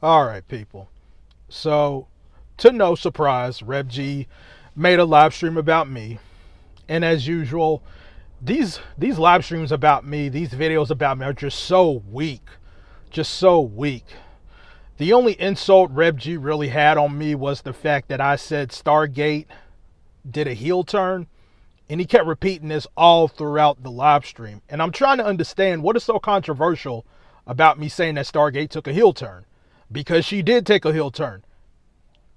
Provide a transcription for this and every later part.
All right, people. So, to no surprise, Rev G made a live stream about me, and as usual, these live streams about me, these videos about me, are just so weak, just so weak. The only insult Rev G really had on me was the fact that I said Stargate did a heel turn, and he kept repeating this all throughout the live stream. And I'm trying to understand what is so controversial about me saying that Stargate took a heel turn, because she did take a heel turn.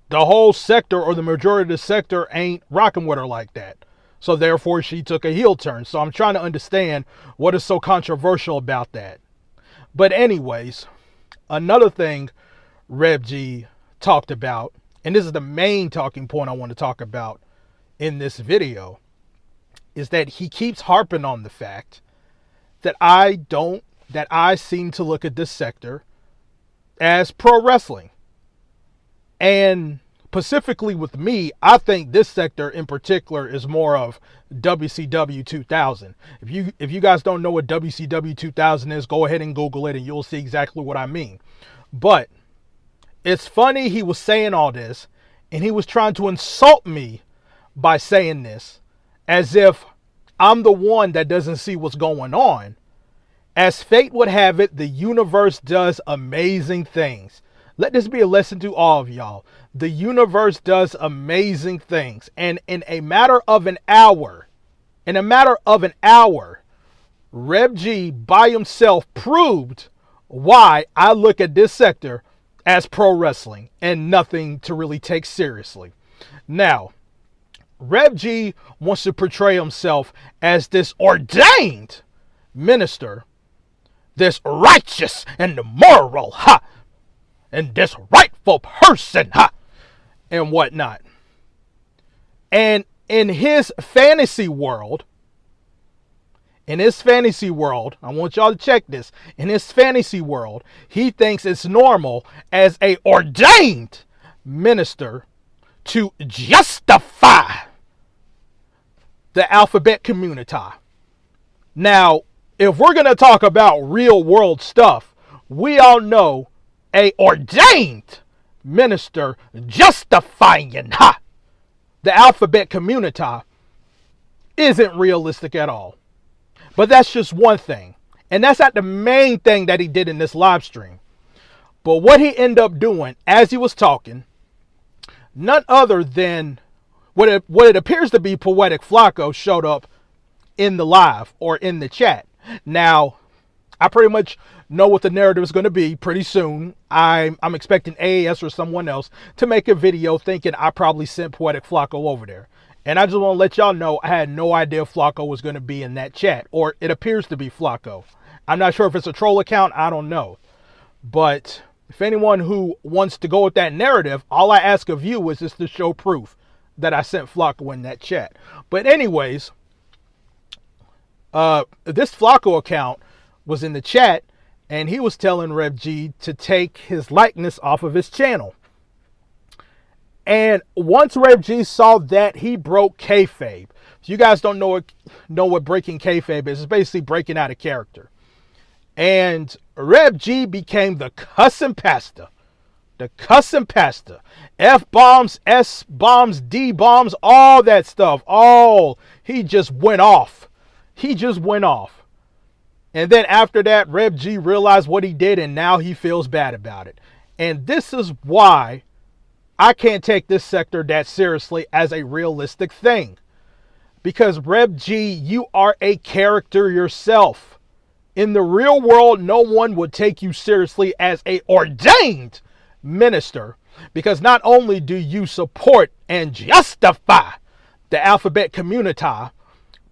The whole sector, or the majority of the sector, ain't rocking with her like that. So therefore she took a heel turn. So I'm trying to understand what is so controversial about that. But anyways, another thing Rev G talked about, and this is the main talking point I want to talk about in this video, is that he keeps harping on the fact that I seem to look at this sector as pro wrestling. And specifically with me, I think this sector in particular is more of WCW 2000. If you guys don't know what WCW 2000 is, go ahead and Google it and you'll see exactly what I mean. But it's funny he was saying all this, and he was trying to insult me by saying this as if I'm the one that doesn't see what's going on. As fate would have it, the universe does amazing things. Let this be a lesson to all of y'all. The universe does amazing things. And in a matter of an hour, Rev G by himself proved why I look at this sector as pro wrestling and nothing to really take seriously. Now, Rev G wants to portray himself as this ordained minister, this righteous and moral, and this rightful person, and whatnot. And in his fantasy world, I want y'all to check this. In his fantasy world, he thinks it's normal as a ordained minister to justify the alphabet community. Now, if we're going to talk about real world stuff, we all know a ordained minister justifying the alphabet community isn't realistic at all. But that's just one thing. And that's not the main thing that he did in this live stream. But what he ended up doing as he was talking, none other than what it appears to be Poetic Flacco showed up in the live or in the chat. Now, I pretty much know what the narrative is going to be pretty soon. I'm expecting AAS or someone else to make a video thinking I probably sent Poetic Flacco over there. And I just want to let y'all know I had no idea Flacco was going to be in that chat. Or it appears to be Flacco. I'm not sure if it's a troll account. I don't know. But if anyone who wants to go with that narrative, all I ask of you is just to show proof that I sent Flacco in that chat. But anyways, this Flacco account was in the chat, and he was telling Rev G to take his likeness off of his channel. And once Rev G saw that, he broke kayfabe. If you guys don't know what breaking kayfabe is, it's basically breaking out of character. And Rev G became the cussing pastor. The cussing pastor. F-bombs, S-bombs, D-bombs, all that stuff. He just went off. And then after that, Rev G realized what he did, and now he feels bad about it. And this is why I can't take this sector that seriously as a realistic thing. Because Rev G, you are a character yourself. In the real world, no one would take you seriously as a ordained minister. Because not only do you support and justify the alphabet community,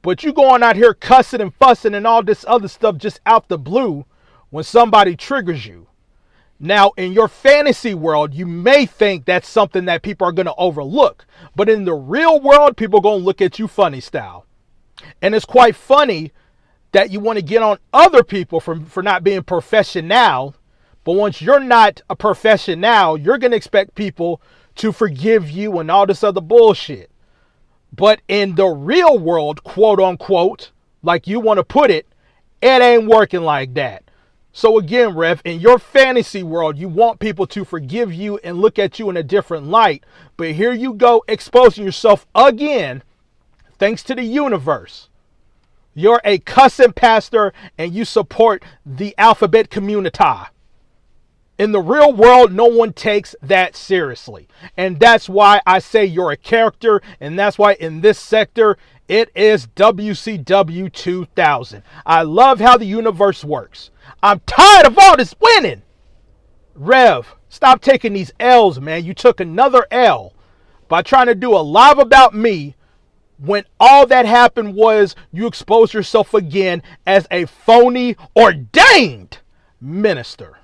but you going out here cussing and fussing and all this other stuff just out the blue when somebody triggers you. Now, in your fantasy world, you may think that's something that people are going to overlook. But in the real world, people are going to look at you funny style. And it's quite funny that you want to get on other people for not being professional. But once you're not a professional, you're going to expect people to forgive you and all this other bullshit. But in the real world, quote unquote, like you want to put it, it ain't working like that. So again, Rev, in your fantasy world, you want people to forgive you and look at you in a different light. But here you go, exposing yourself again, thanks to the universe. You're a cussing pastor and you support the alphabet community. In the real world, no one takes that seriously. And that's why I say you're a character. And that's why in this sector, it is WCW 2000. I love how the universe works. I'm tired of all this winning. Rev, stop taking these L's, man. You took another L by trying to do a live about me when all that happened was you exposed yourself again as a phony ordained minister.